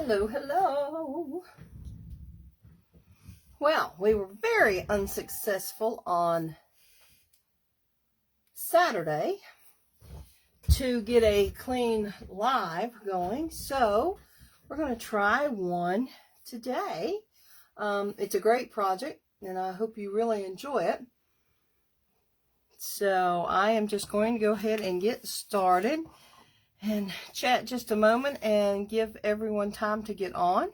Hello, hello. Well, we were very unsuccessful on Saturday to get a clean live going, so we're going to try one today. It's a great project, and I hope you really enjoy it. So I am just going to go ahead and get started and chat just a moment and give everyone time to get on.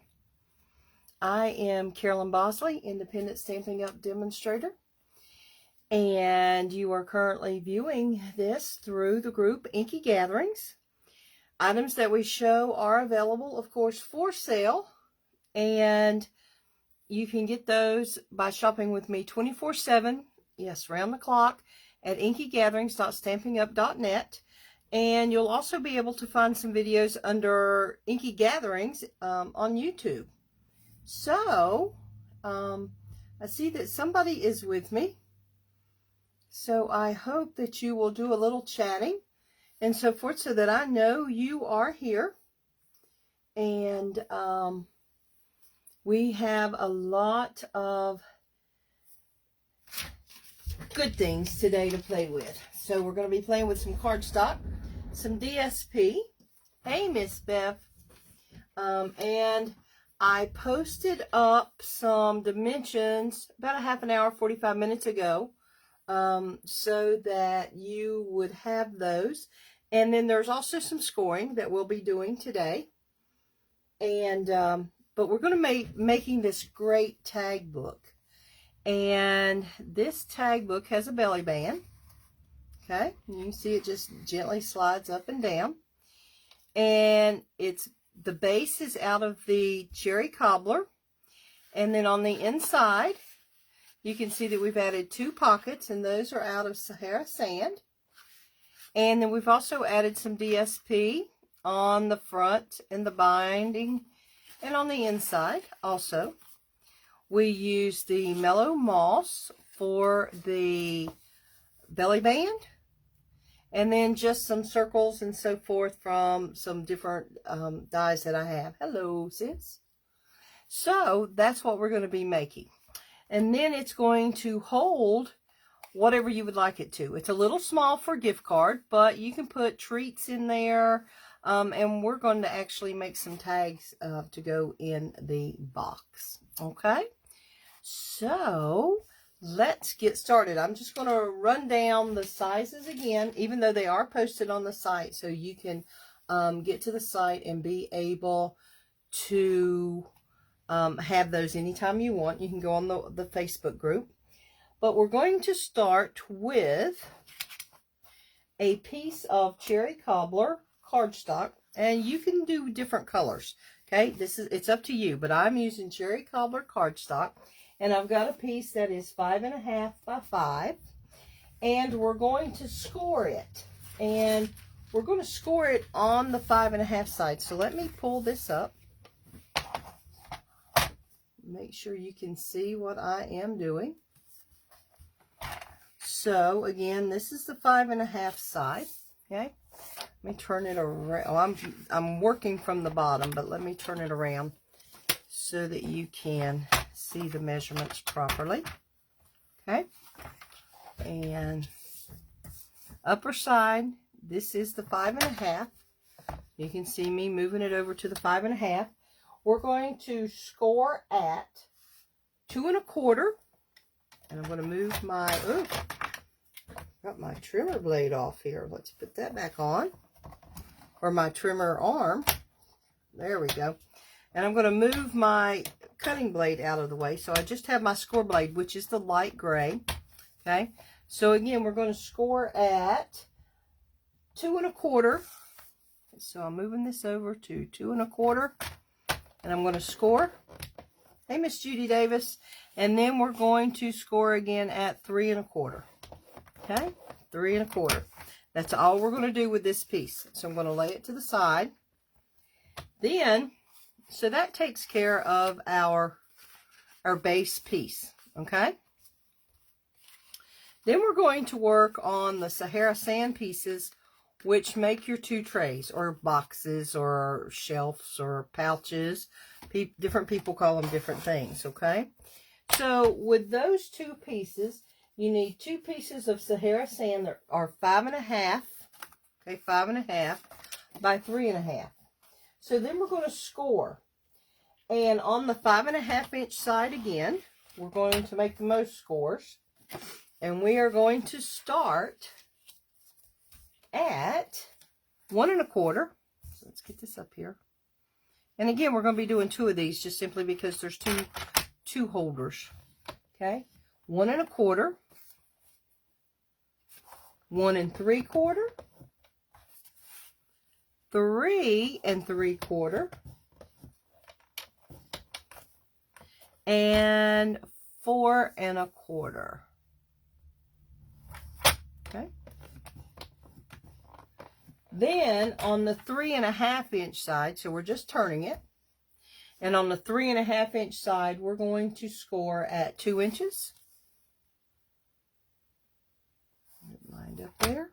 I am Carolyn Bosley, Independent Stampin' Up! Demonstrator, and you are currently viewing this through the group Inky Gatherings. Items that we show are available, of course, for sale, and you can get those by shopping with me 24/7, yes, round the clock, at inkygatherings.stampinup.net. And you'll also be able to find some videos under Inky Gatherings on YouTube. So, I see that somebody is with me. So I hope that you will do a little chatting and so forth so that I know you are here. And we have a lot of good things today to play with. So we're going to be playing with some cardstock, some DSP. Hey, Miss Beth. And I posted up some dimensions about a half an hour, 45 minutes ago, so that you would have those. And then there's also some scoring that we'll be doing today. And but we're going to be making this great tag book. And this tag book has a belly band. Okay, you can see it just gently slides up and down. And the base is out of the cherry cobbler. And then on the inside, you can see that we've added 2 pockets, and those are out of Sahara sand. And then we've also added some DSP on the front and the binding and on the inside also. We use the mellow moss for the belly band, and then just some circles and so forth from some different dies that I have. Hello, sis. So that's what we're going to be making. And then it's going to hold whatever you would like it to. It's a little small for a gift card, but you can put treats in there. And we're going to actually make some tags to go in the box. Okay? So let's get started. I'm just going to run down the sizes again, even though they are posted on the site, so you can get to the site and be able to have those anytime you want. You can go on the Facebook group. But we're going to start with a piece of cherry cobbler cardstock, and you can do different colors. Okay, it's up to you, but I'm using cherry cobbler cardstock. And I've got a piece that is 5.5 by 5. And we're going to score it. And we're going to score it on the 5.5 side. So let me pull this up. Make sure you can see what I am doing. So again, this is the 5.5 side. Okay. Let me turn it around. Oh, I'm working from the bottom, but let me turn it around so that you can see the measurements properly. Okay, and upper side, this is the 5.5. You can see me moving it over to the 5.5. We're going to score at 2 1/4, and I'm going to move my got my trimmer blade off here. Let's put that back on, or my trimmer arm. There we go. And I'm going to move my cutting blade out of the way. So I just have my score blade, which is the light gray. Okay. So again, we're going to score at 2 1/4. So I'm moving this over to 2 1/4. And I'm going to score. Hey, Miss Judy Davis. And then we're going to score again at 3 1/4. Okay. 3 1/4. That's all we're going to do with this piece. So I'm going to lay it to the side. Then, so that takes care of our base piece, okay? Then we're going to work on the Sahara sand pieces which make your 2 trays, or boxes, or shelves, or pouches. Different people call them different things, okay? So with those 2 pieces, you need 2 pieces of Sahara sand that are 5.5, okay, 5.5 by 3.5. So then we're going to score. And on the 5.5 inch side again, we're going to make the most scores. And we are going to start at 1 1/4. So let's get this up here. And again, we're going to be doing 2 of these just simply because there's two holders. Okay, 1 1/4, 1 3/4, 3 3/4, and 4 1/4. Okay. Then on the 3.5 inch side, so we're just turning it, and on the 3.5 inch side, we're going to score at 2 inches. Lined up there.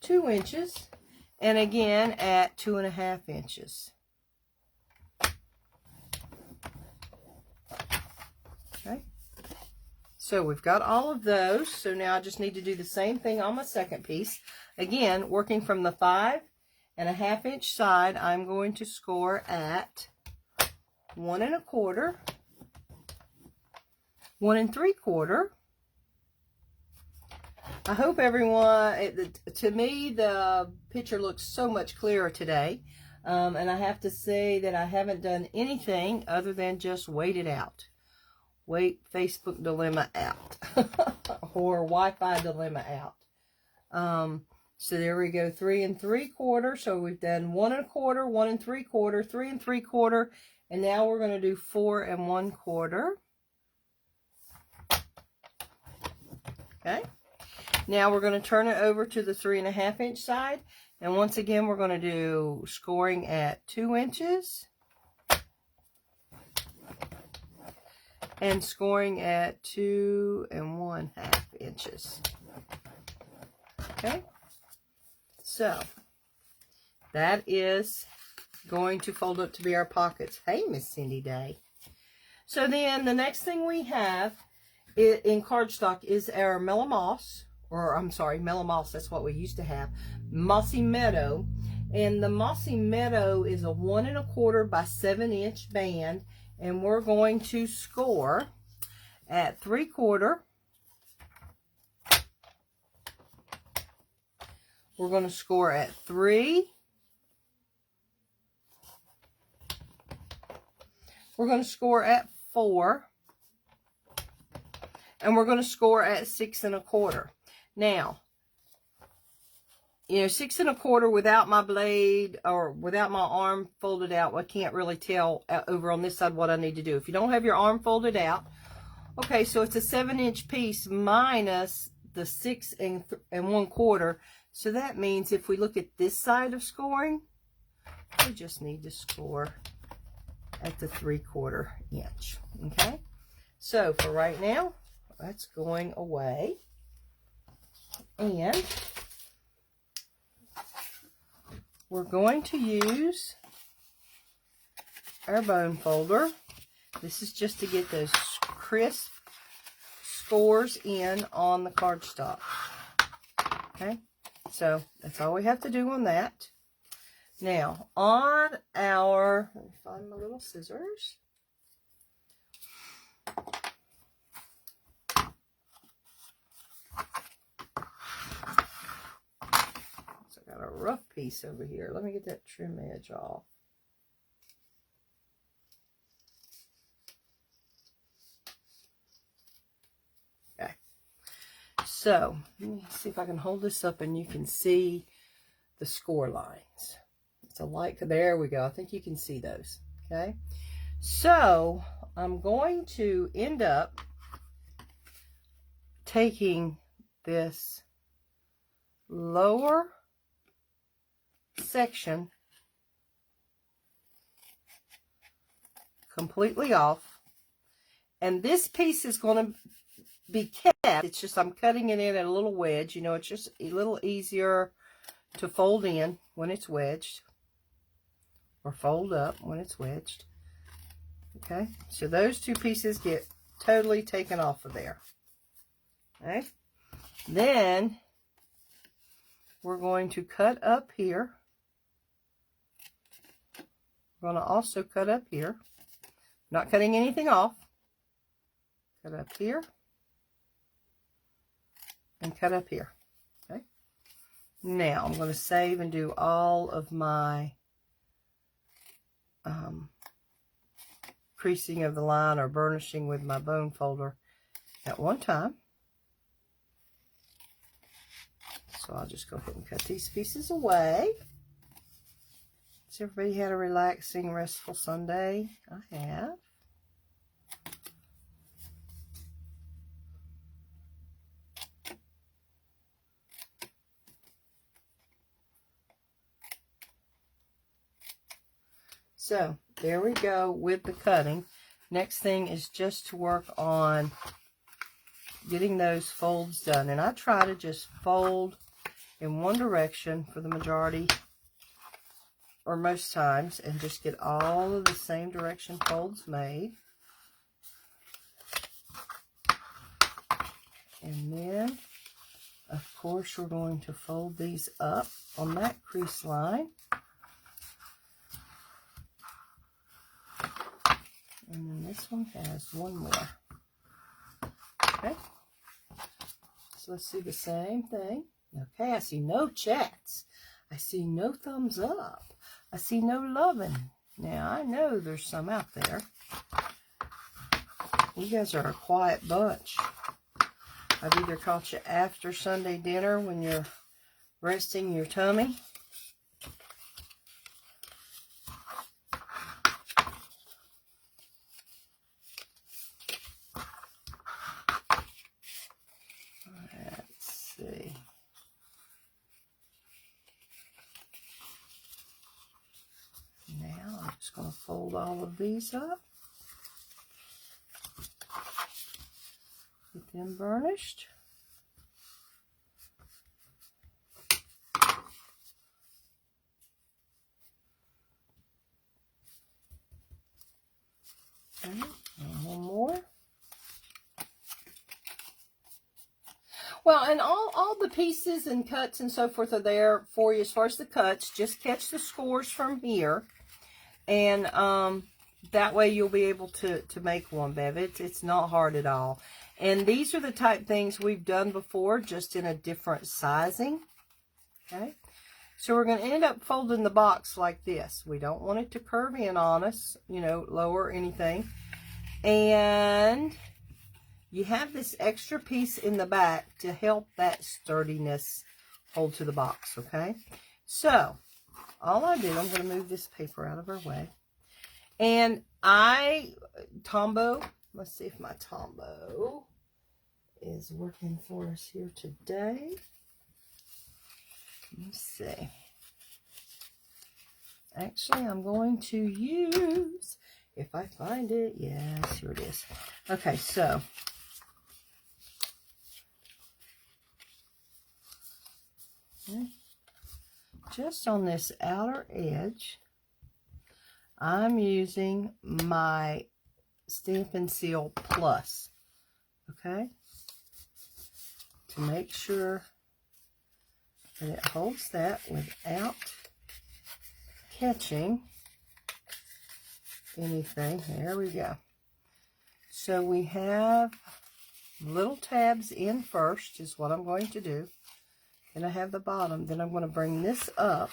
2 inches, and again at 2.5 inches. Okay. So we've got all of those. So now I just need to do the same thing on my second piece. Again, working from the 5.5 inch side, I'm going to score at 1 1/4, 1 3/4. I hope everyone, to me, the picture looks so much clearer today. And I have to say that I haven't done anything other than just wait it out. Wait Facebook dilemma out. Or Wi-Fi dilemma out. So there we go, 3 3/4. So we've done 1 1/4, 1 3/4, 3 3/4, and now we're going to do 4 1/4. Okay. Now we're going to turn it over to the 3.5 inch side, and once again we're going to do scoring at 2 inches and scoring at 2 1/2 inches. Okay. So, that is going to fold up to be our pockets. Hey, Miss Cindy Day. So then, the next thing we have in cardstock is our Mellow Moss, or I'm sorry, Mellow Moss, that's what we used to have. Mossy Meadow. And the Mossy Meadow is a 1 1/4 by 7 inch band. And we're going to score at 3/4. We're going to score at 3. We're going to score at 4. And we're going to score at 6 1/4. Now, 6 1/4 without my blade or without my arm folded out, I can't really tell over on this side what I need to do. If you don't have your arm folded out, okay, so it's a 7 inch piece minus the 6 1/4. So that means if we look at this side of scoring, we just need to score at the 3/4 inch. Okay, so for right now, that's going away. And we're going to use our bone folder. This is just to get those crisp scores in on the cardstock. Okay, so that's all we have to do on that. Now, on our, let me find my little scissors. So I got a rough piece over here. Let me get that trim edge off. Okay. So, let me see if I can hold this up and you can see the score lines. It's a light, there we go. I think you can see those. Okay. So, I'm going to end up taking this lower section completely off, and this piece is going to be kept. It's just I'm cutting it in at a little wedge. It's just a little easier to fold in when it's wedged, or fold up when it's wedged. Okay, so those two pieces get totally taken off of there. Okay, then we're going to cut up here. We're going to also cut up here. Not cutting anything off. Cut up here. And cut up here. Okay. Now I'm going to save and do all of my creasing of the line or burnishing with my bone folder at one time. So I'll just go ahead and cut these pieces away. So everybody had a relaxing, restful Sunday? I have. So there we go with the cutting. Next thing is just to work on getting those folds done. And I try to just fold in one direction for the majority or most times and just get all of the same direction folds made. And then, of course, we're going to fold these up on that crease line. And then this one has one more. Okay. So let's do the same thing. Okay, I see no chats. I see no thumbs up. I see no loving. Now, I know there's some out there. You guys are a quiet bunch. I've either caught you after Sunday dinner when you're resting your tummy. Let's see. Now I'm just going to fold all of these up. Get them burnished. Okay, and one more. Well, and all the pieces and cuts and so forth are there for you as far as the cuts. Just catch the scores from here. And that way you'll be able to make one, Bev. It's not hard at all. And these are the type things we've done before, just in a different sizing. Okay. So we're going to end up folding the box like this. We don't want it to curve in on us, you know, lower or anything. And you have this extra piece in the back to help that sturdiness hold to the box, okay? So, all I do, I'm going to move this paper out of our way. And Tombow, let's see if my Tombow is working for us here today. Let's see. Actually, I'm going to use, if I find it, yes, here it is. Okay, so just on this outer edge, I'm using my Stampin' Seal Plus, okay, to make sure that it holds that without catching anything. There we go. So we have little tabs in first is what I'm going to do. Then I have the bottom. Then I'm going to bring this up.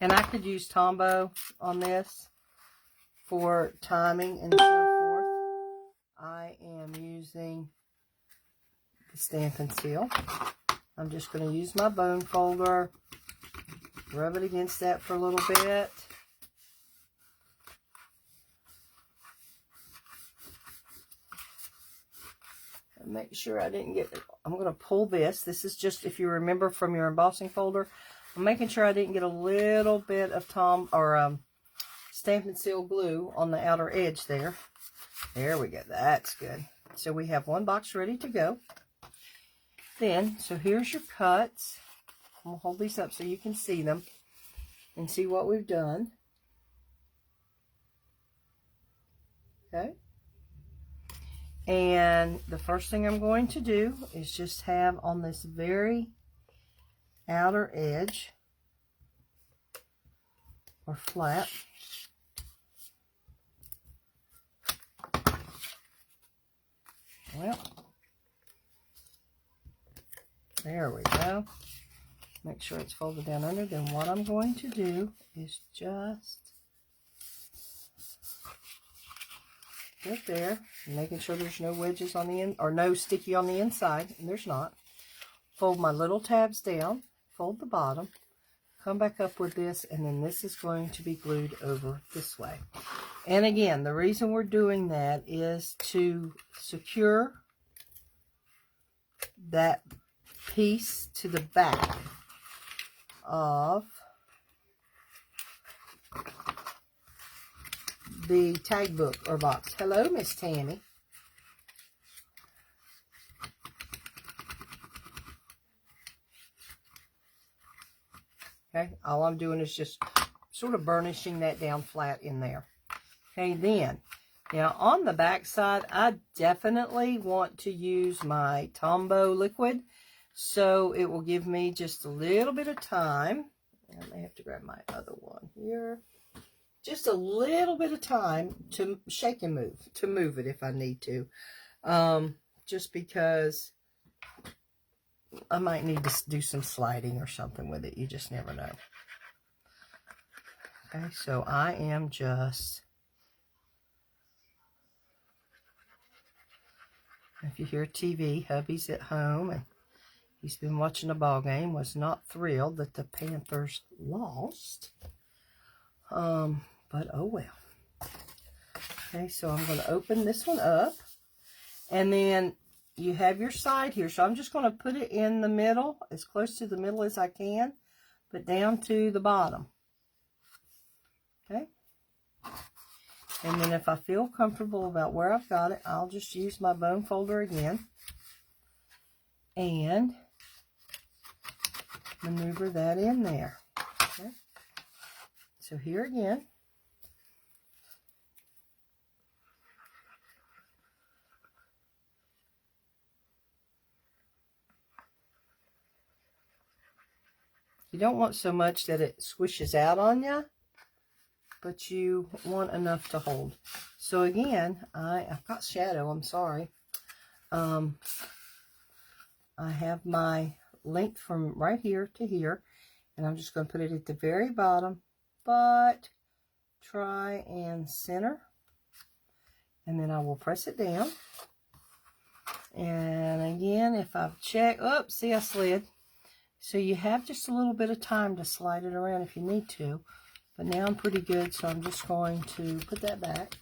And I could use Tombow on this for timing and so forth. I am using the Stampin' Seal. I'm just going to use my bone folder, rub it against that for a little bit. And make sure I didn't get, I'm going to pull this. This is just, if you remember from your embossing folder, I'm making sure I didn't get a little bit of Stampin' Seal glue on the outer edge there. There we go. That's good. So we have one box ready to go. Then, so here's your cuts. I'm going to hold these up so you can see them and see what we've done. Okay. And the first thing I'm going to do is just have on this very outer edge or flap, well, there we go. Make sure it's folded down under. Then what I'm going to do is just right there, making sure there's no wedges on the end, or no sticky on the inside, and there's not. Fold my little tabs down, fold the bottom, come back up with this, and then this is going to be glued over this way. And again, the reason we're doing that is to secure that piece to the back of the tag book or box. Hello, Miss Tammy. Okay, all I'm doing is just sort of burnishing that down flat in there. Okay, then, now on the back side, I definitely want to use my Tombow liquid, so it will give me just a little bit of time. I may have to grab my other one here. Just a little bit of time to shake and move, to move it if I need to. Just because I might need to do some sliding or something with it. You just never know. Okay, so I am just... If you hear TV, hubby's at home and he's been watching a ball game. Was not thrilled that the Panthers lost. But oh well. Okay, so I'm going to open this one up. And then you have your side here. So I'm just going to put it in the middle, as close to the middle as I can, but down to the bottom. Okay. And then if I feel comfortable about where I've got it, I'll just use my bone folder again and maneuver that in there. Okay. So here again, you don't want so much that it swishes out on you, but you want enough to hold. So again, I've got shadow, I'm sorry. I have my length from right here to here, and I'm just going to put it at the very bottom, but try and center, and then I will press it down. And again, if I've checked, oh, see, I slid. So you have just a little bit of time to slide it around if you need to. But now I'm pretty good, so I'm just going to put that back.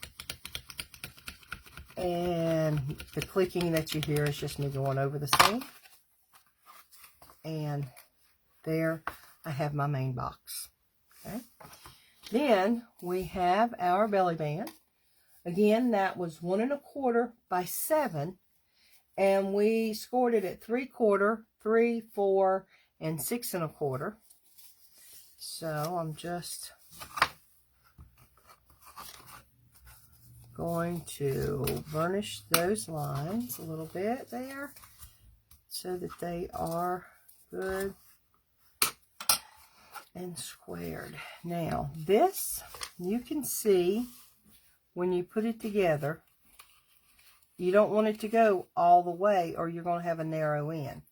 And the clicking that you hear is just me going over the seam. And there I have my main box. Okay. Then we have our belly band. Again, that was 1 1/4 by 7. And we scored it at 3/4, 3, 4, and 6 1/4. So I'm just going to burnish those lines a little bit there so that they are good and squared. Now this, you can see when you put it together, you don't want it to go all the way or you're going to have a narrow end.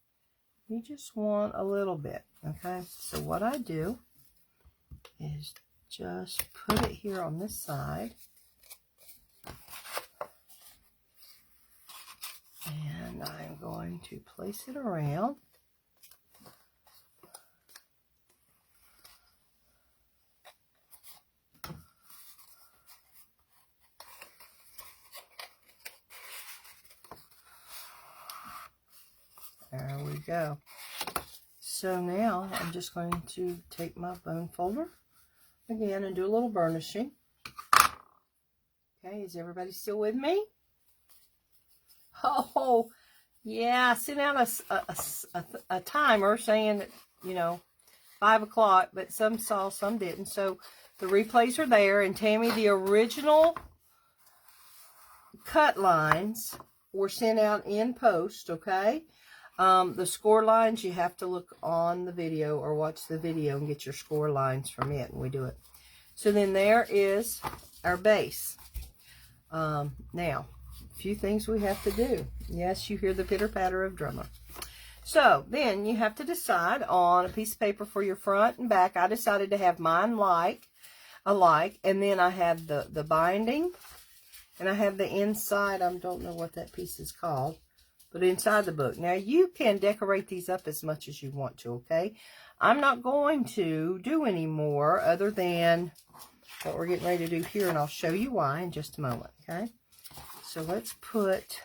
You just want a little bit, okay? So what I do is just put it here on this side. And I'm going to place it around. There we go. So now I'm just going to take my bone folder again and do a little burnishing. Okay, is everybody still with me? Oh, yeah, I sent out a timer saying that, you know, 5 o'clock, but some saw, some didn't. So the replays are there. And Tammy, the original cut lines were sent out in post, okay? The score lines, you have to look on the video or watch the video and get your score lines from it, and we do it. So then there is our base. Now, a few things we have to do. Yes, you hear the pitter-patter of drummer. So then you have to decide on a piece of paper for your front and back. I decided to have mine alike, and then I have the binding, and I have the inside. I don't know what that piece is called, but inside the book. Now you can decorate these up as much as you want to, okay? I'm not going to do any more other than what we're getting ready to do here, and I'll show you why in just a moment, okay? So let's put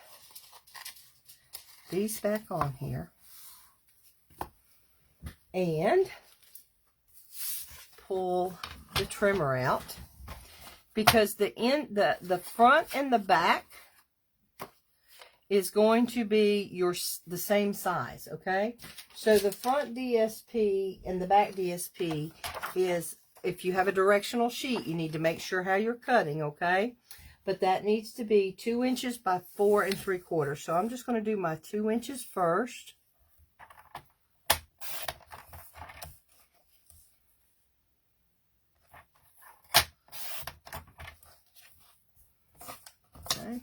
these back on here and pull the trimmer out, because the front and the back is going to be the same size, okay? So the front DSP and the back DSP is, if you have a directional sheet, you need to make sure how you're cutting, okay? But that needs to be 2 inches by 4 3/4. So I'm just going to do my 2 inches first. Okay.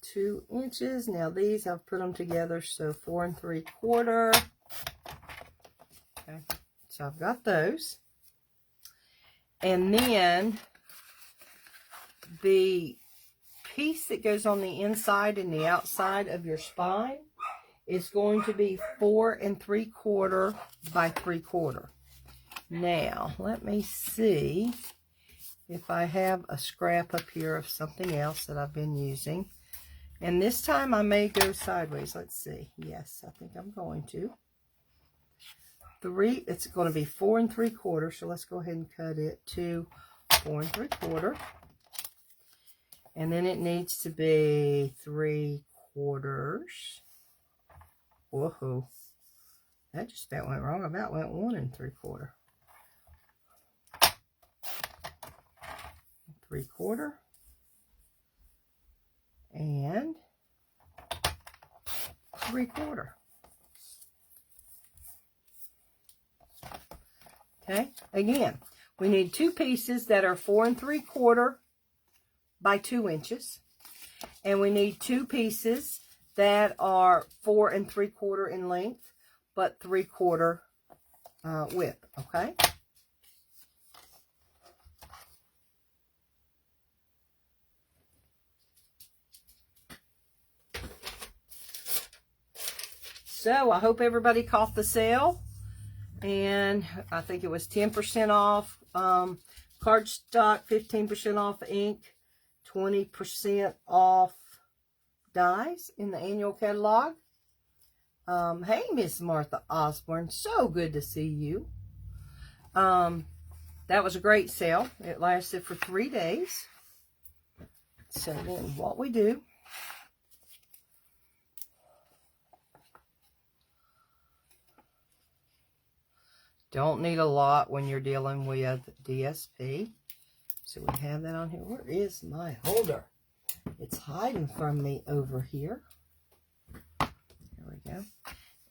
Two inches. Now these, I've put them together, so 4 3/4. Okay, so I've got those. And then the piece that goes on the inside and the outside of your spine is going to be 4 3/4 by 3/4. Now, let me see if I have a scrap up here of something else that I've been using. And this time I may go sideways. Let's see. Yes, I think I'm going to. It's going to be 4 3/4. So let's go ahead and cut it to 4 3/4. And then it needs to be 3/4. Woohoo. That just about went wrong. About went 1 3/4. 3/4. And 3/4. Okay, again, we need two pieces that are 4 3/4 by 2 inches, and we need two pieces that are 4 3/4 in length, but 3/4 width. Okay. So I hope everybody caught the sale, and I think it was 10% off cardstock, 15% off ink, 20% off dies in the annual catalog. Hey, Miss Martha Osborne, so good to see you. That was a great sale. It lasted for 3 days. So then what we do, don't need a lot when you're dealing with DSP. So we have that on here. Where is my holder? It's hiding from me over here. There we go.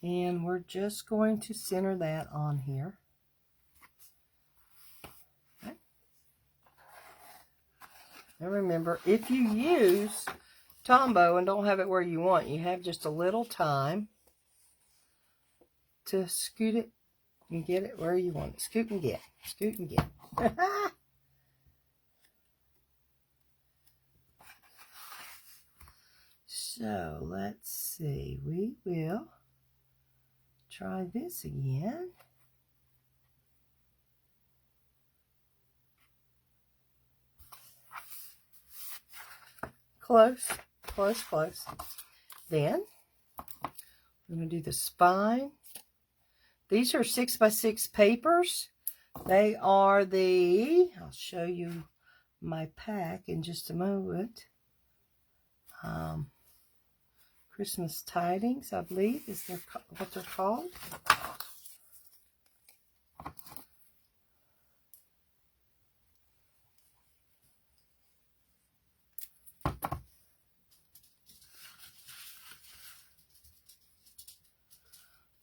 And we're just going to center that on here. Okay. And remember, if you use Tombow and don't have it where you want, you have just a little time to scoot it and get it where you want it. Scoot and get. Scoot and get. So, let's see. We will try this again. Close. Close, close. Then, I'm going to do the spine. These are 6x6 papers. They are the, I'll show you my pack in just a moment. Christmas Tidings, I believe, is what they're called.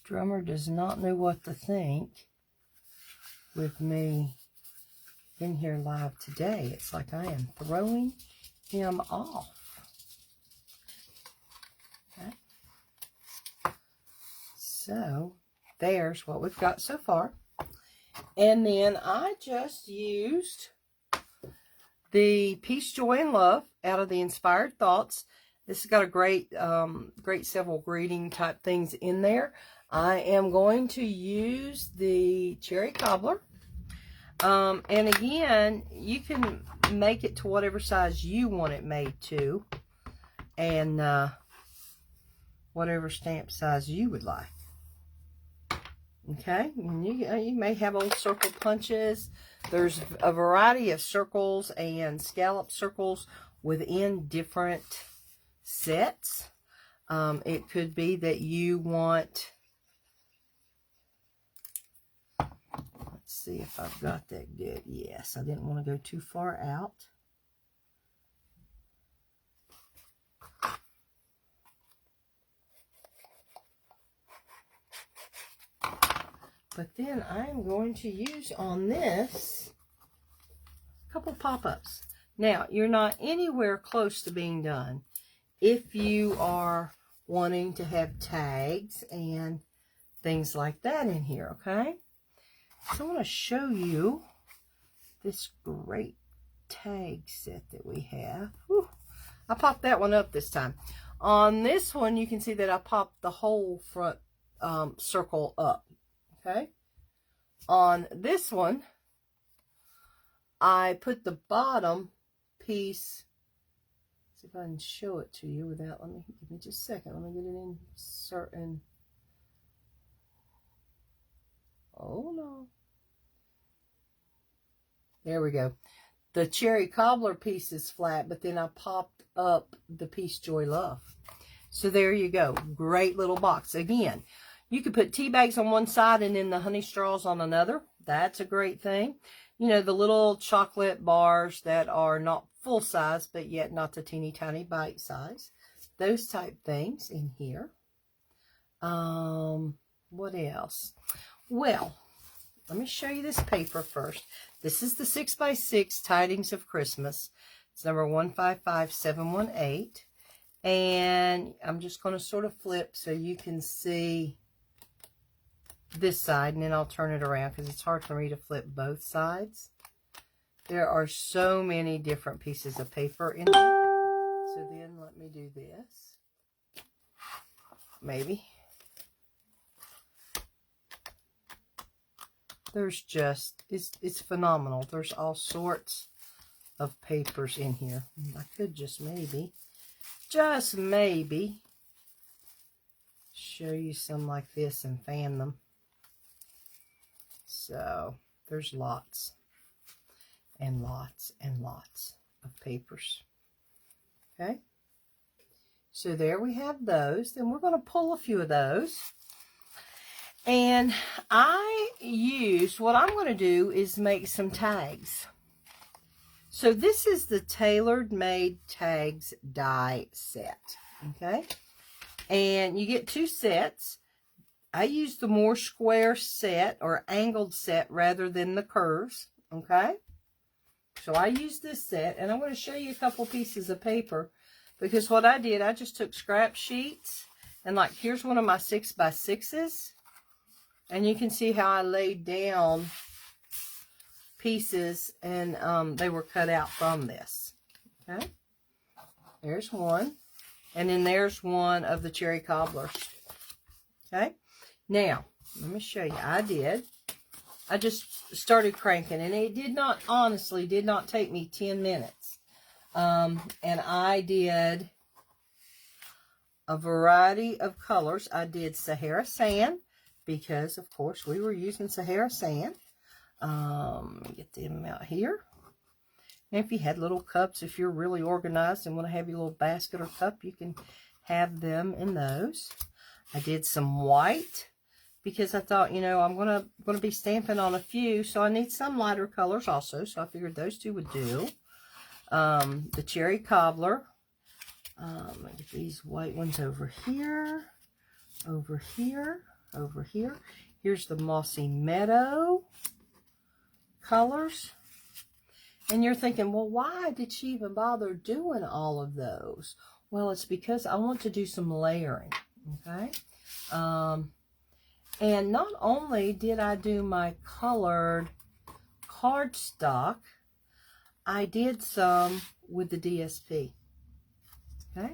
Drummer does not know what to think with me in here live today. It's like I am throwing him off. Okay. So there's what we've got so far. And then I just used the Peace, Joy, and Love out of the Inspired Thoughts. This has got a great several greeting type things in there. I am going to use the Cherry Cobbler. And again, you can make it to whatever size you want it made to. And whatever stamp size you would like. Okay, and you may have old circle punches. There's a variety of circles and scallop circles within different sets. It could be that you want, let's see if I've got that good. Yes, I didn't want to go too far out. But then I'm going to use on this a couple pop-ups. Now, you're not anywhere close to being done if you are wanting to have tags and things like that in here, okay? So I want to show you this great tag set that we have. Whew. I popped that one up this time. On this one, you can see that I popped the whole front circle up. Okay, on this one, I put the bottom piece. See if I can show it to you without. Give me just a second. Let me get it in certain. Oh no! There we go. The Cherry Cobbler piece is flat, but then I popped up the Peace, Joy, Love. So there you go. Great little box. Again, you could put tea bags on one side and then the honey straws on another. That's a great thing. You know, the little chocolate bars that are not full size, but yet not the teeny tiny bite size. Those type things in here. What else? Well, let me show you this paper first. This is the 6x6 Tidings of Christmas. It's number 155718. And I'm just going to sort of flip so you can see this side, and then I'll turn it around because it's hard for me to flip both sides. There are so many different pieces of paper in here. So then let me do this. Maybe. There's just, it's phenomenal. There's all sorts of papers in here. I could just maybe show you some like this and fan them. So there's lots and lots and lots of papers. Okay, so there we have those. Then we're going to pull a few of those. And I used, what I'm going to do is make some tags. So this is the Tailored Made Tags die set. Okay, and you get two sets. I use the more square set or angled set rather than the curves, okay? So I use this set, and I'm going to show you a couple pieces of paper because what I did, I just took scrap sheets, and like here's one of my 6x6s, and you can see how I laid down pieces, and they were cut out from this, okay? There's one, and then there's one of the Cherry Cobblers, okay? Now, let me show you. I just started cranking, and it honestly did not take me 10 minutes. And I did a variety of colors. I did Sahara Sand, because, of course, we were using Sahara Sand. Get them out here. And if you had little cups, if you're really organized and want to have your little basket or cup, you can have them in those. I did some white because I thought, you know, I'm gonna be stamping on a few, so I need some lighter colors also. So I figured those two would do. The cherry cobbler. Let me get these white ones over here, over here, over here. Here's the mossy meadow colors. And you're thinking, well, why did she even bother doing all of those? Well, it's because I want to do some layering, okay? And not only did I do my colored cardstock, I did some with the DSP, okay?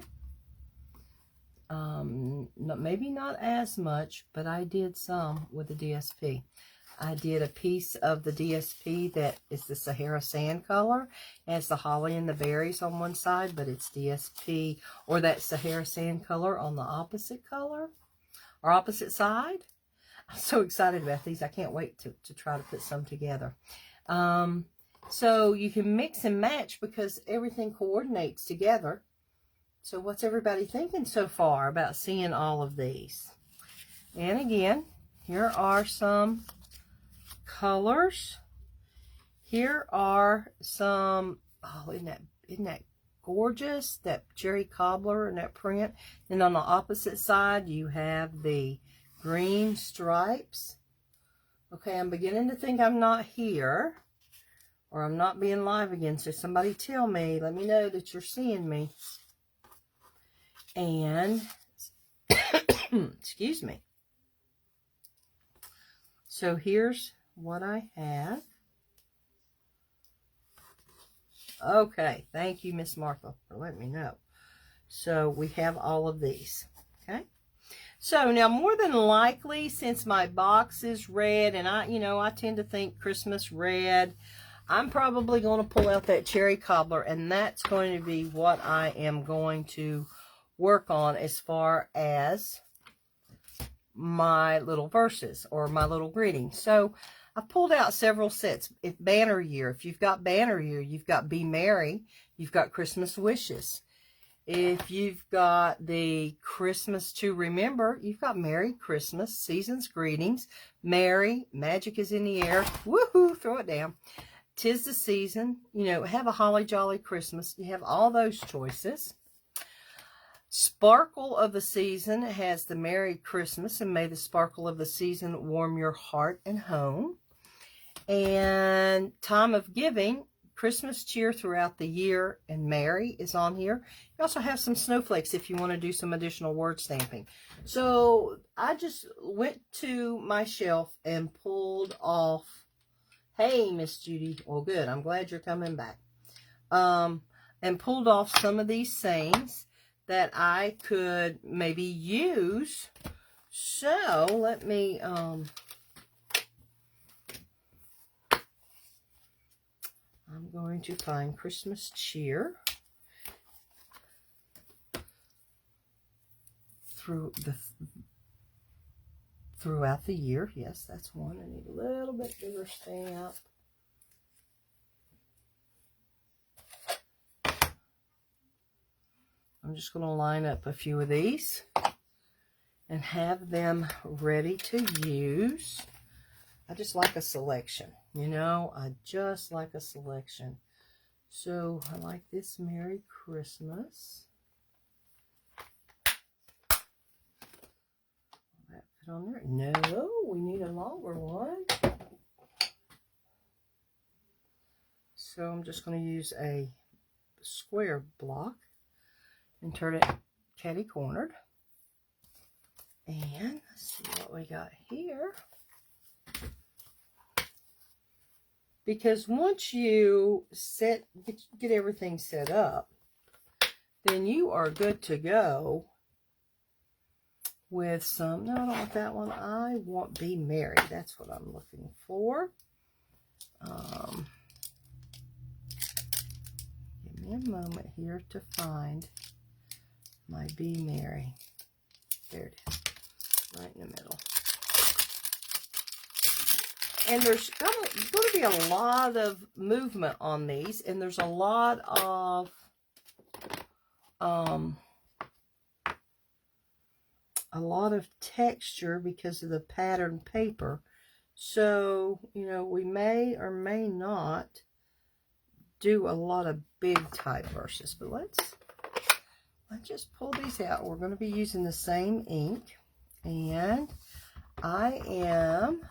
Maybe not as much, but I did some with the DSP. I did a piece of the DSP that is the Sahara Sand color. It has the holly and the berries on one side, but it's DSP or that Sahara Sand color on the opposite color or opposite side. I'm so excited about these. I can't wait to try to put some together. So you can mix and match because everything coordinates together. So what's everybody thinking so far about seeing all of these? And again, here are some colors. Here are some, oh, isn't that gorgeous? That cherry cobbler and that print. And on the opposite side, you have the green stripes. Okay, I'm beginning to think I'm not here, or I'm not being live again. So somebody tell me, let me know that you're seeing me. And, excuse me. So here's what I have. Okay, thank you, Miss Martha, for letting me know. So we have all of these, okay? So now, more than likely, since my box is red, and I tend to think Christmas red, I'm probably going to pull out that cherry cobbler, and that's going to be what I am going to work on as far as my little verses or my little greetings. So I pulled out several sets. If banner year, if you've got banner year, you've got Be Merry, you've got Christmas wishes. If you've got the Christmas to remember, you've got Merry Christmas, Season's Greetings, Merry, Magic is in the Air, woohoo, throw it down. 'Tis the Season, have a Holly Jolly Christmas. You have all those choices. Sparkle of the Season has the Merry Christmas, and may the sparkle of the season warm your heart and home. And Time of Giving, Christmas cheer throughout the year, and Merry is on here. You also have some snowflakes if you want to do some additional word stamping. So I just went to my shelf and pulled off, hey, Miss Judy, well, good, I'm glad you're coming back, and pulled off some of these sayings that I could maybe use. So let me I'm going to find Christmas cheer throughout the year. Yes, that's one. I need a little bit bigger stamp. I'm just going to line up a few of these and have them ready to use. I just like a selection, I just like a selection. So I like this Merry Christmas. That fit on there? No, we need a longer one. So I'm just going to use a square block and turn it catty-cornered. And let's see what we got here. Because once you get everything set up, then you are good to go with some, no, I don't want that one. I want Be Merry. That's what I'm looking for. Give me a moment here to find my Be Merry. There it is, right in the middle. And there's going to be a lot of movement on these, and there's a lot of texture because of the patterned paper. So, you know, we may or may not do a lot of big type verses, but let's just pull these out. We're going to be using the same ink, and I am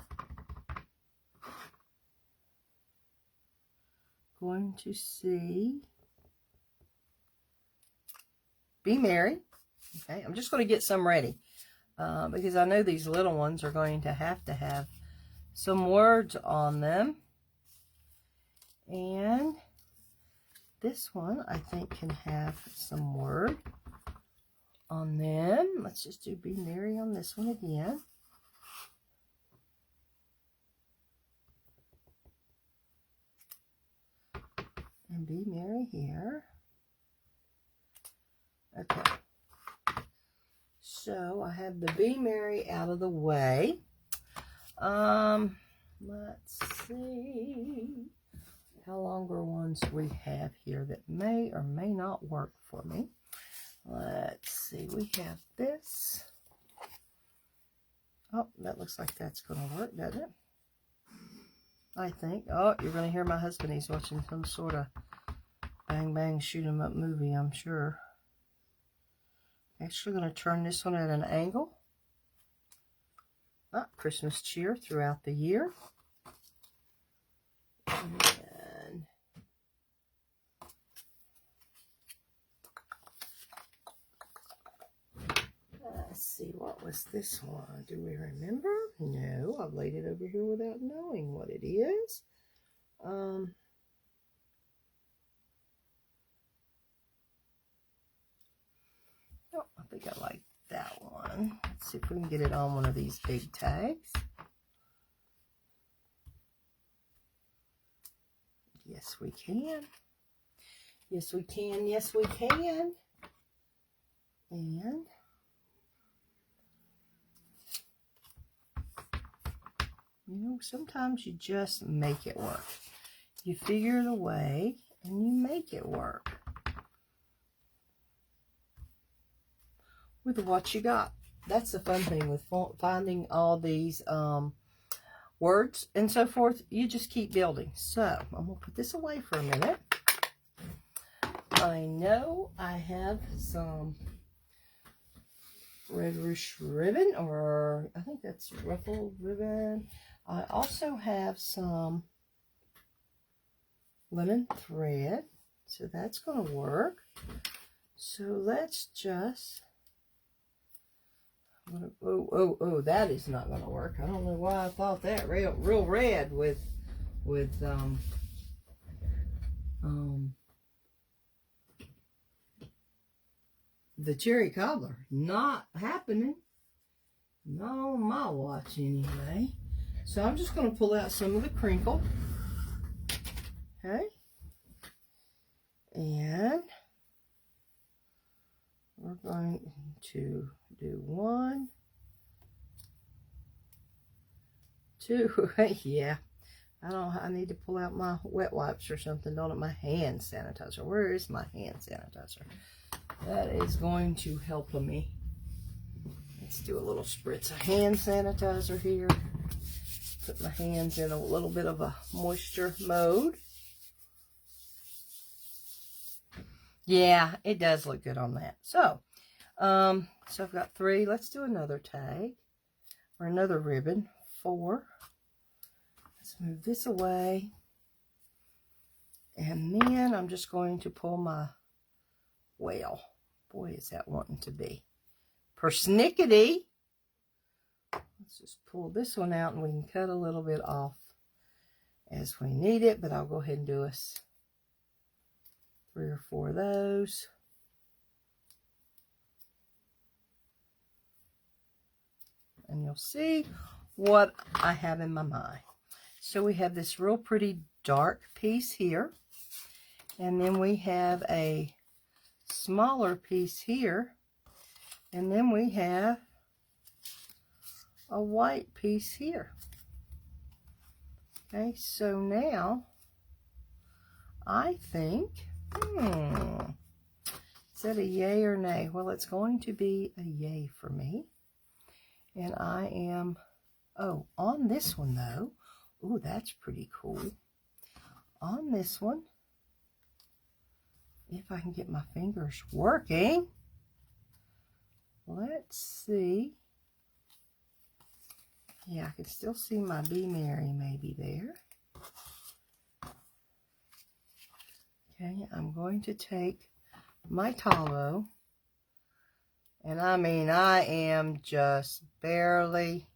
going to see Be Merry. Okay, I'm just going to get some ready because I know these little ones are going to have some words on them. And this one, I think, can have some word on them. Let's just do Be Merry on this one again. And Be Merry here. Okay. So I have the Be Merry out of the way. Let's see how longer ones we have here that may or may not work for me. Let's see, we have this. Oh, that looks like that's going to work, doesn't it? I think. Oh, you're going to hear my husband. He's watching some sort of bang bang shoot 'em up movie, I'm sure. Actually going to turn this one at an angle. Christmas cheer throughout the year. And let's see, what was this one? Do we remember? No, I've laid it over here without knowing what it is. Oh, I think I like that one. Let's see if we can get it on one of these big tags. Yes, we can. Yes, we can. Yes, we can. And you know, sometimes you just make it work. You figure it a way and you make it work with what you got. That's the fun thing with finding all these words and so forth. You just keep building. So I'm going to put this away for a minute. I know I have some red ruche ribbon, or I think that's ruffled ribbon. I also have some linen thread, so that's going to work. So let's just, oh, that is not going to work. I don't know why I thought that. Real red with the cherry cobbler. Not happening. Not on my watch anyway. So I'm just going to pull out some of the crinkle. Okay. And we're going to do 1, 2. Yeah. I need to pull out my wet wipes or something, don't it? My hand sanitizer. Where is my hand sanitizer? That is going to help me. Let's do a little spritz of hand sanitizer here. Put my hands in a little bit of a moisture mode. Yeah, it does look good on that. So I've got 3. Let's do another tag or another ribbon. 4. Let's move this away. And then I'm just going to pull my whale. Boy, is that wanting to be persnickety. Let's just pull this one out and we can cut a little bit off as we need it, but I'll go ahead and do us 3 or 4 of those. And you'll see what I have in my mind. So we have this real pretty dark piece here. And then we have a smaller piece here. And then we have a white piece here. Okay, so now I think, is that a yay or nay? Well, it's going to be a yay for me. And I am, oh, on this one though, ooh, that's pretty cool. On this one, if I can get my fingers working, let's see. Yeah, I can still see my Be Merry maybe there. Okay, I'm going to take my talo, and I mean, I am just barely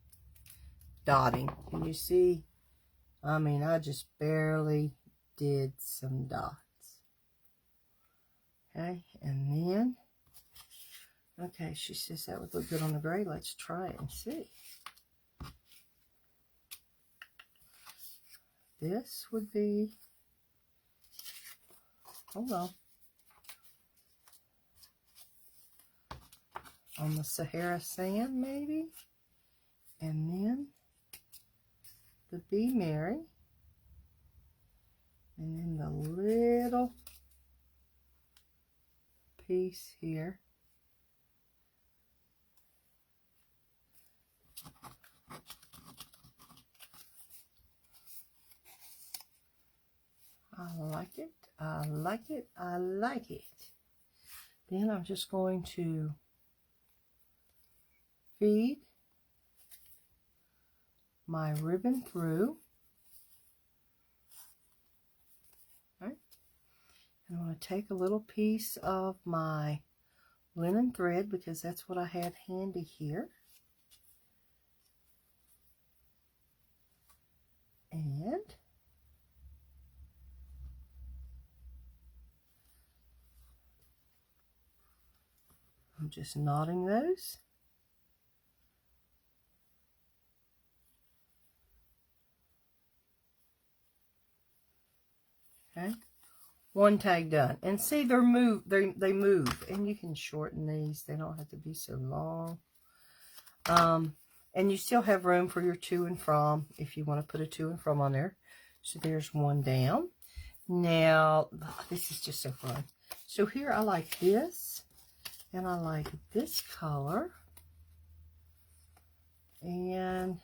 dotting. Can you see? I mean, I just barely did some dots. Okay, and then, okay, she says that would look good on the gray. Let's try it and see. This would be, hold on the Sahara sand maybe, and then the Be Merry, and then the little piece here. I like it, I like it, I like it. Then I'm just going to feed my ribbon through. Okay. And I'm going to take a little piece of my linen thread because that's what I had handy here. And I'm just knotting those. Okay, one tag done. And see, they move, and you can shorten these. They don't have to be so long. And you still have room for your to and from if you want to put a to and from on there. So there's one down. Now, this is just so fun. So here I like this, and I like this color, and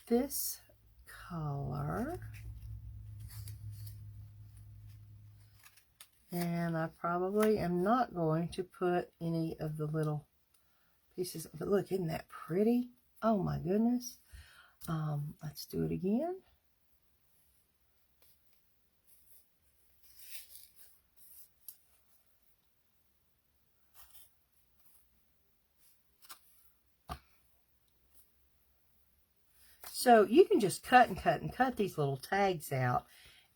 this color. And I probably am not going to put any of the little pieces. But look, isn't that pretty? Oh my goodness. Let's do it again. So you can just cut and cut and cut these little tags out.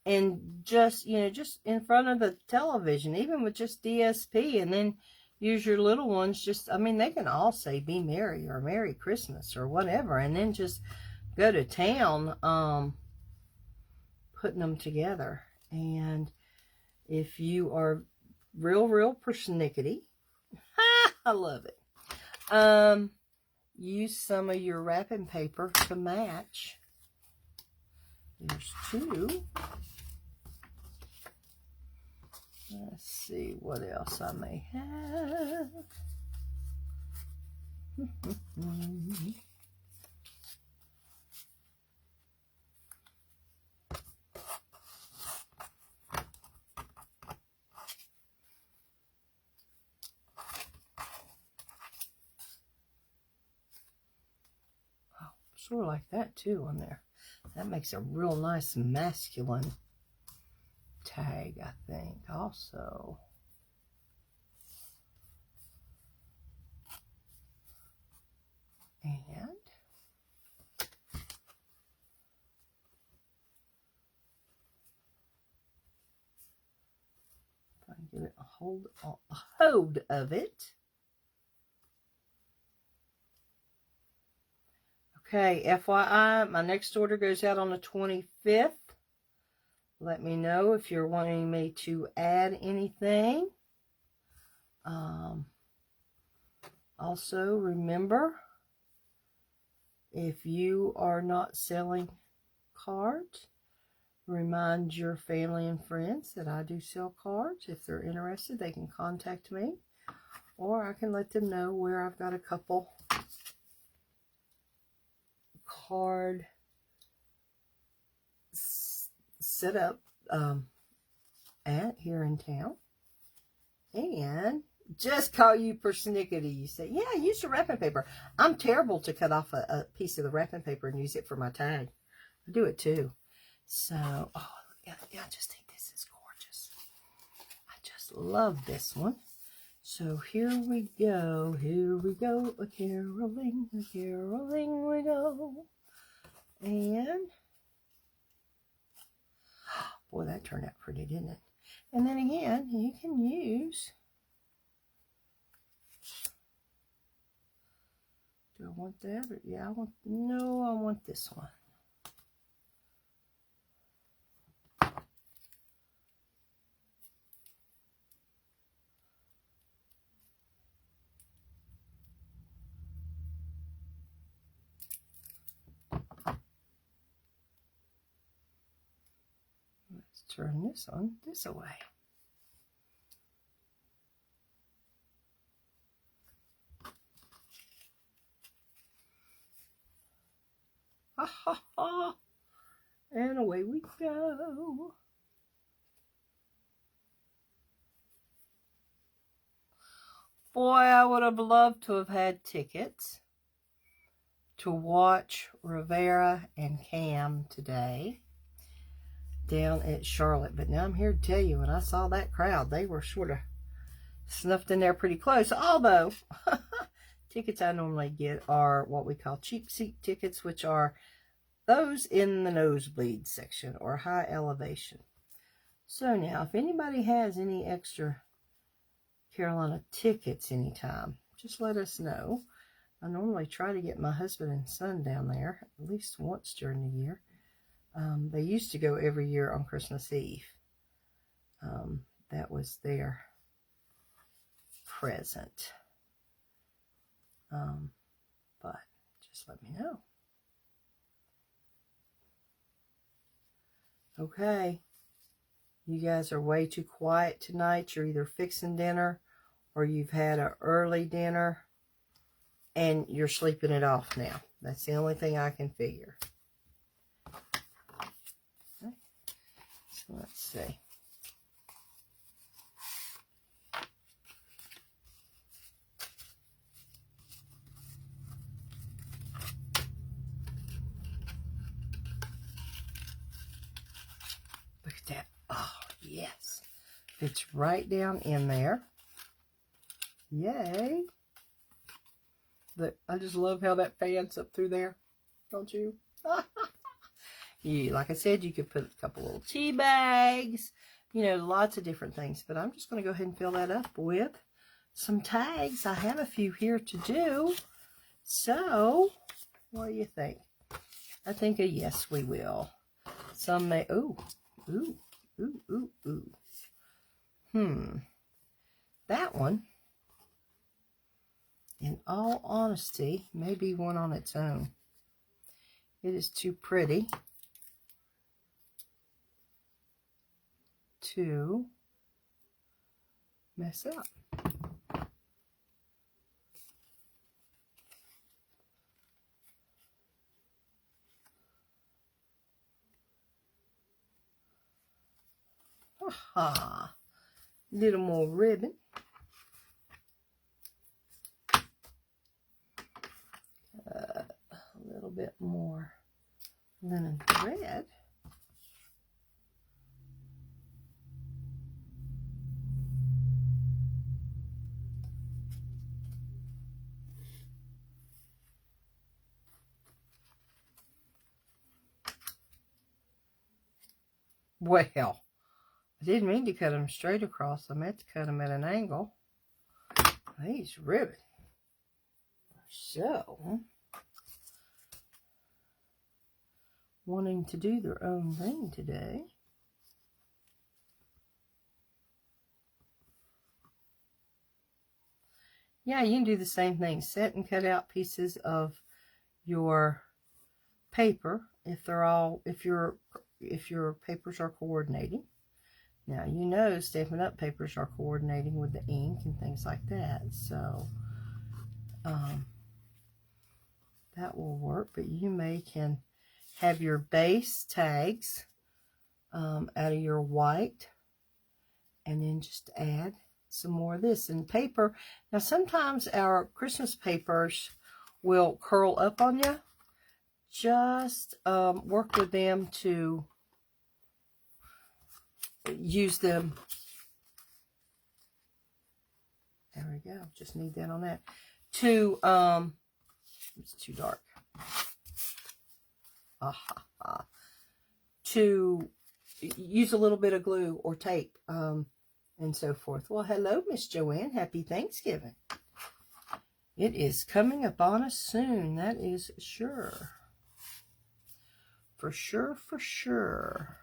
And just, you know, just in front of the television, even with just DSP, and then use your little ones. Just, I mean, they can all say Be Merry or Merry Christmas or whatever, and then just go to town putting them together. And if you are real persnickety, I love it. Use some of your wrapping paper to match. There's two. Let's see what else I may have. Oh, sort of like that too on there. That makes a real nice masculine tag, I think, also. And if I can get it a hold of it. Okay, FYI, my next order goes out on the 25th. Let me know if you're wanting me to add anything. Also, remember, if you are not selling cards. Remind your family and friends that I do sell cards. If they're interested, they can contact me, or I can let them know where I've got a couple card set up at here in town. And just call you persnickety. You say, yeah, use the wrapping paper. I'm terrible to cut off a piece of the wrapping paper and use it for my tag. I do it too. So, oh, yeah, I just think this is gorgeous. I just love this one. So here we go, a caroling we go. And, boy, that turned out pretty, didn't it? And then again, you can use, do I want that? Or, yeah, I want this one. Let's turn this on this away. Ha ha ha! And away we go. Boy, I would have loved to have had tickets to watch Rivera and Cam today down at Charlotte. But now I'm here to tell you, when I saw that crowd, they were sort of snuffed in there pretty close. Although, tickets I normally get are what we call cheap seat tickets, which are those in the nosebleed section or high elevation. So now, if anybody has any extra Carolina tickets anytime, just let us know. I normally try to get my husband and son down there at least once during the year. They used to go every year on Christmas Eve. That was their present. But just let me know. Okay. You guys are way too quiet tonight. You're either fixing dinner or you've had an early dinner and you're sleeping it off now. That's the only thing I can figure. Okay. So let's see. Look at that. Oh, yes. Fits right down in there. Yay. Look, I just love how that fans up through there. Don't you? Like I said, you could put a couple little tea bags. You know, lots of different things. But I'm just going to go ahead and fill that up with some tags. I have a few here to do. So, what do you think? I think a yes, we will. Some may... Ooh. Ooh. Ooh, ooh, ooh. That one, in all honesty, may be one on its own. It is too pretty to mess up. Aha! Little more ribbon. A little bit more linen thread. Well, I didn't mean to cut them straight across. I meant to cut them at an angle. These ribbons are so wanting to do their own thing today. Yeah, you can do the same thing. Set and cut out pieces of your paper if they're all, if your papers are coordinating. Now, you know Stampin' Up! Papers are coordinating with the ink and things like that, so that will work. But you can have your base tags out of your white, and then just add some more of this. And paper, now sometimes our Christmas papers will curl up on you. Just work with them to use them. There we go. Just need that on that. To, it's too dark. To use a little bit of glue or tape and so forth. Well, hello, Miss Joanne. Happy Thanksgiving. It is coming upon us soon. That is sure. For sure, for sure.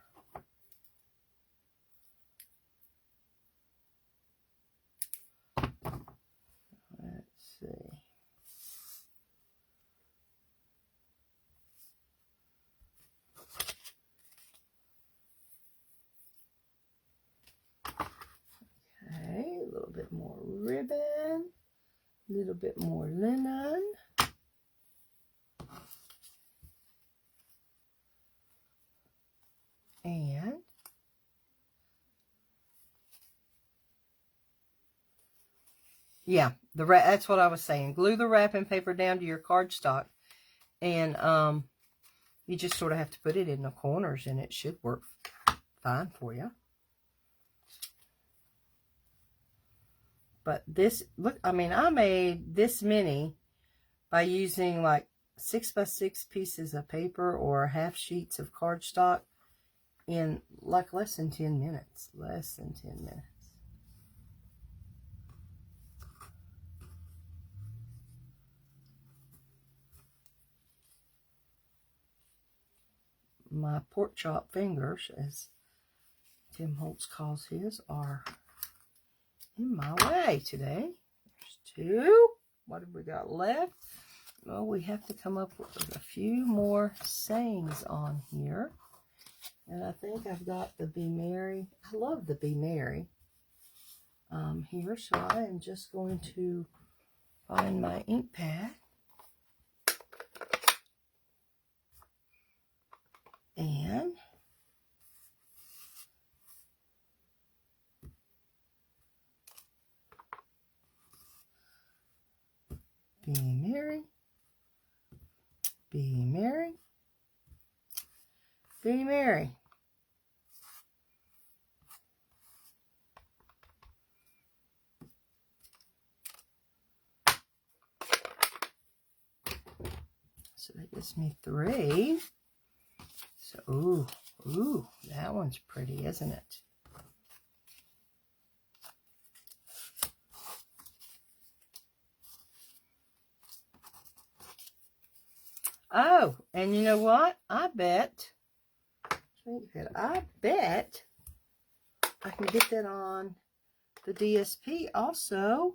Let's see. Okay, a little bit more ribbon, a little bit more linen. And yeah, that's what I was saying. Glue the wrapping paper down to your cardstock, and you just sort of have to put it in the corners, and it should work fine for you. But this, look, I mean, I made this many by using like 6x6 pieces of paper or half sheets of cardstock in like less than 10 minutes. Less than 10 minutes. My pork chop fingers, as Tim Holtz calls his, are in my way today. There's two. What have we got left? Well, we have to come up with a few more sayings on here. And I think I've got the Be Merry. I love the Be Merry here. So I am just going to find my ink pad. And be merry, be merry, be merry. So that gives me 3. So, ooh, that one's pretty, isn't it? Oh, and you know what? I bet I can get that on the DSP also.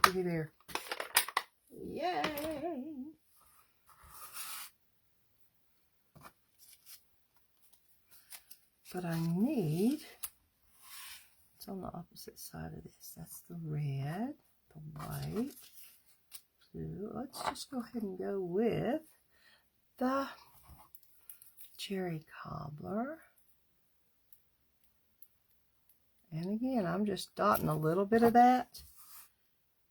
Looky there. Yay! But I need, it's on the opposite side of this. That's the red, the white, blue. Let's just go ahead and go with the cherry cobbler. And again, I'm just dotting a little bit of that.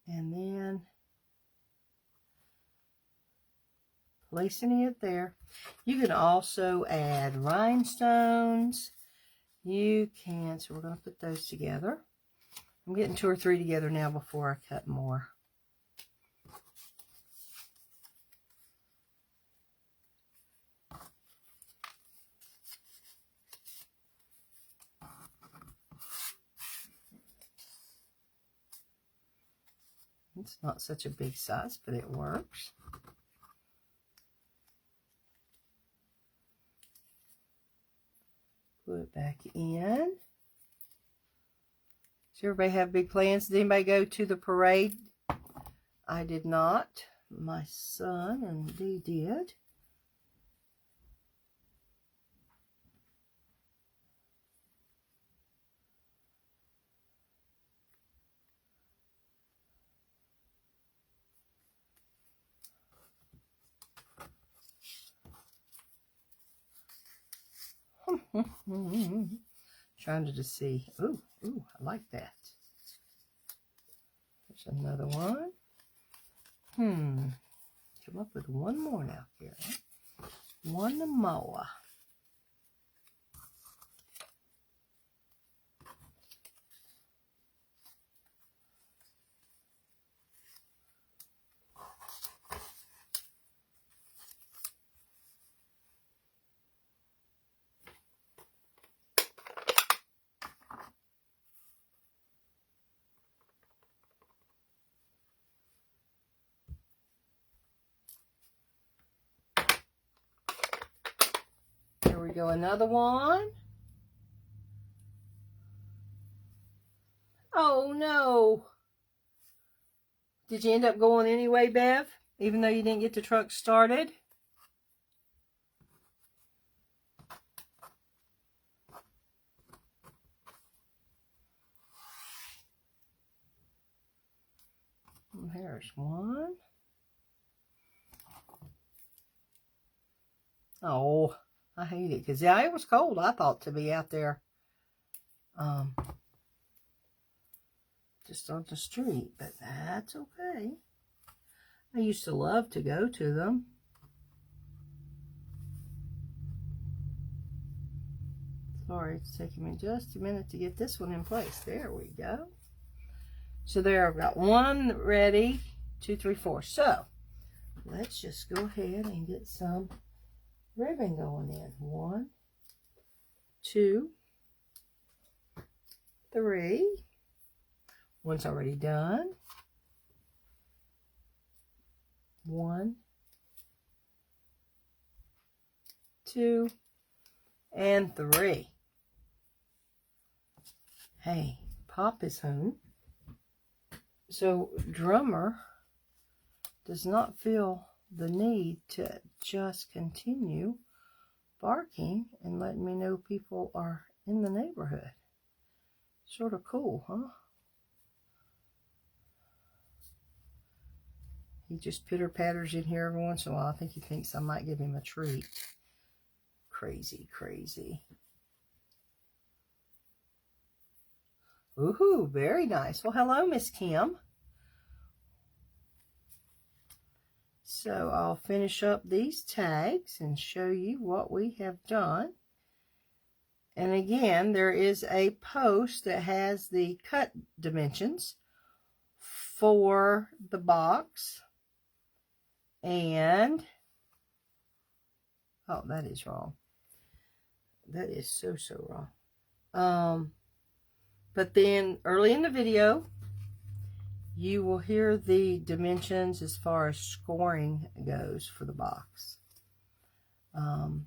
And then placing it there. You can also add rhinestones. You can, so we're going to put those together. I'm getting 2 or 3 together now before I cut more. It's not such a big size, but it works. Put it back in. Does everybody have big plans? Did anybody go to the parade? I did not. my son and Dee did. Trying to just see. Ooh, I like that. There's another one. Come up with one more now, Karen. One more. Here we go, another one. Oh no. Did you end up going anyway, Bev? Even though you didn't get the truck started? There's one. Oh, I hate it because yeah, it was cold. I thought to be out there, just on the street, but that's okay. I used to love to go to them. Sorry, it's taking me just a minute to get this one in place. There we go. So there, I've got one ready, 2, 3, 4. So let's just go ahead and get some ribbon going in. 1, 2, 3. One's already done. 1, 2, and 3. Hey, Pop is home. So Drummer does not feel the need to just continue barking and letting me know people are in the neighborhood. Sort of cool, huh? He just pitter-patters in here every once in a while. I think he thinks I might give him a treat. Crazy, crazy. Woohoo, very nice. Well, hello, Miss Kim. So I'll finish up these tags and show you what we have done. And again, there is a post that has the cut dimensions for the box. And, oh, that is wrong. That is so wrong. But then early in the video, you will hear the dimensions as far as scoring goes for the box. And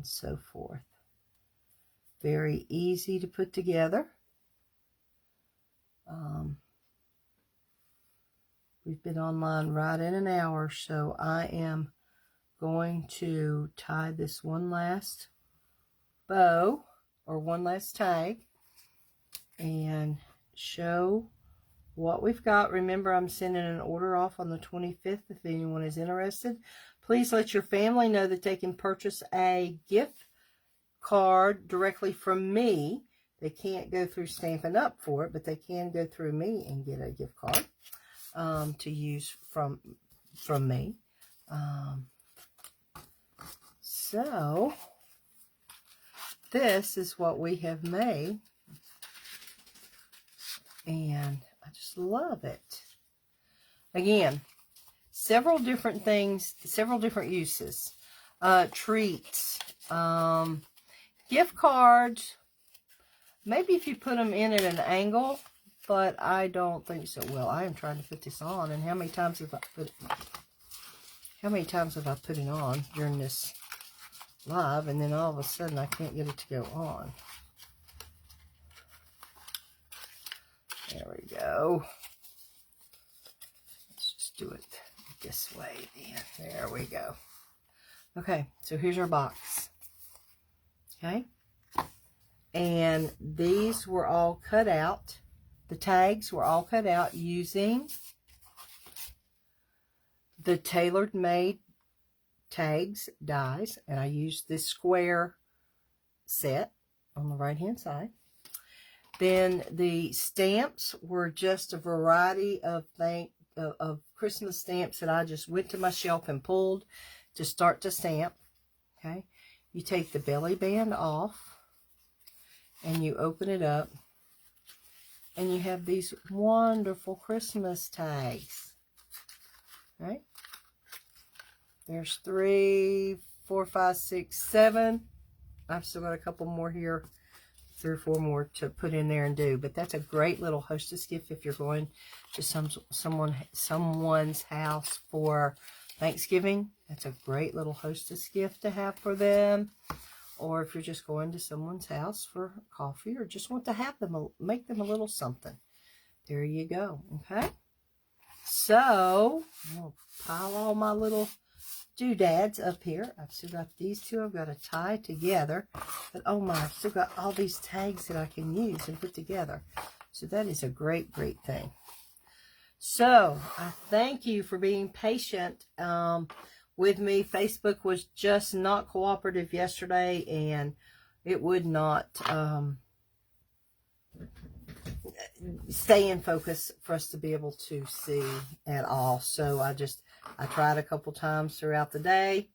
so forth. Very easy to put together. We've been online right in an hour, so I am going to tie this one last bow or one last tag and show what we've got. Remember, I'm sending an order off on the 25th if anyone is interested. Please let your family know that they can purchase a gift card directly from me. They can't go through Stampin' Up for it, but they can go through me and get a gift card to use from me. So this is what we have made, and I just love it. Again, several different things, several different uses. Treats, gift cards, maybe if you put them in at an angle, but I don't think so. Well, I am trying to put this on, and how many times have I put it on during this live, and then all of a sudden I can't get it to go on. There we go. Let's just do it this way then. There we go. Okay, so here's our box. Okay. And these were all cut out. The tags were all cut out using the tailored made tags dies. And I used this square set on the right hand side. Then the stamps were just a variety of Christmas stamps that I just went to my shelf and pulled to start to stamp. Okay. You take the belly band off. And you open it up, and you have these wonderful Christmas tags, right? There's 3, 4, 5, 6, 7. I've still got a couple more here, 3 or 4 more to put in there and do. But that's a great little hostess gift if you're going to someone's house for Thanksgiving. That's a great little hostess gift to have for them. Or if you're just going to someone's house for coffee or just want to have them, make them a little something. There you go. Okay. So, I'm going to pile all my little doodads up here. I've still got these two I've got to tie together. But oh my, I've still got all these tags that I can use and put together. So that is a great, great thing. So, I thank you for being patient with me. Facebook was just not cooperative yesterday, and it would not stay in focus for us to be able to see at all. So I tried a couple times throughout the day.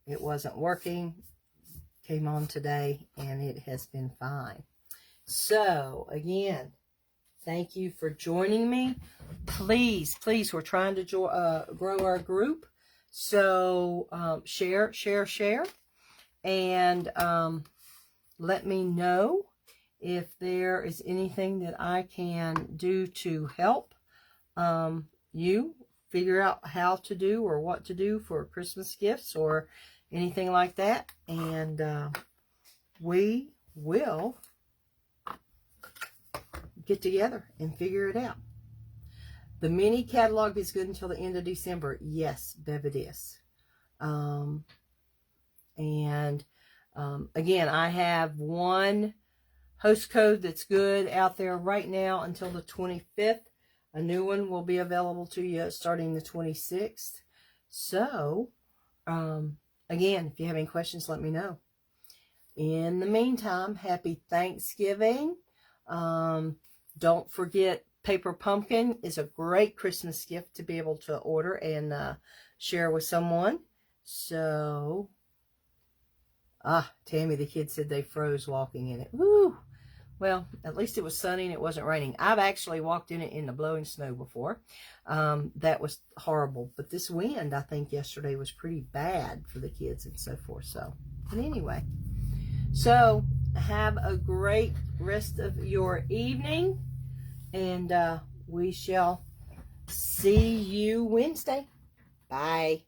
It wasn't working. Came on today, and it has been fine. So again, thank you for joining me. Please, we're trying to grow our group. So, share, and let me know if there is anything that I can do to help you figure out how to do or what to do for Christmas gifts or anything like that. And we will get together and figure it out. The mini catalog is good until the end of December. Yes, Bev, it is. Again, I have one host code that's good out there right now until the 25th. A new one will be available to you starting the 26th. So, again, if you have any questions, let me know. In the meantime, happy Thanksgiving. Don't forget, Paper Pumpkin is a great Christmas gift to be able to order and share with someone. So, Tammy, the kid said they froze walking in it. Woo! Well, at least it was sunny and it wasn't raining. I've actually walked in it in the blowing snow before. That was horrible. But this wind, I think, yesterday was pretty bad for the kids and so forth. So, but anyway. So, have a great rest of your evening. And we shall see you Wednesday. Bye.